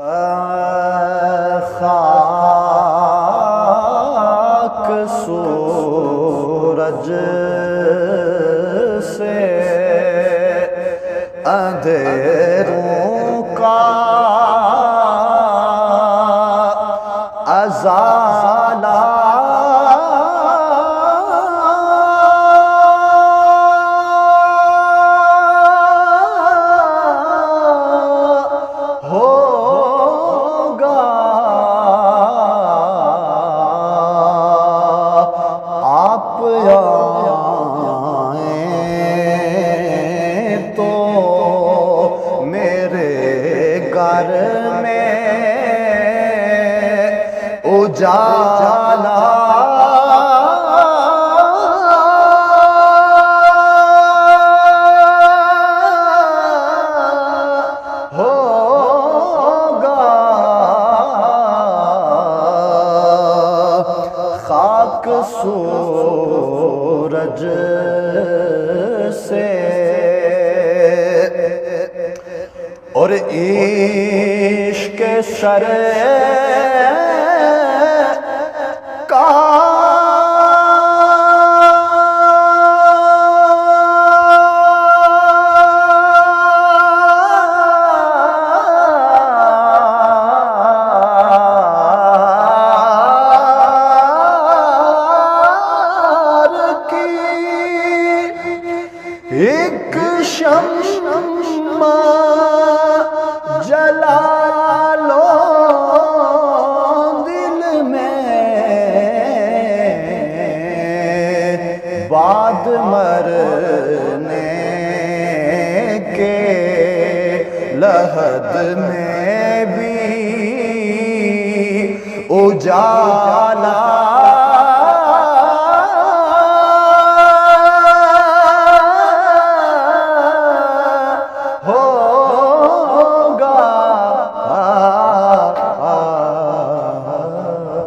خاک سورج سے اندھیروں کا ازالہ اجالا ہوگا خاک سورج سے اور عشق سر ایک شمع جلا لو دل میں بعد مرنے کے لحد میں بھی اجالا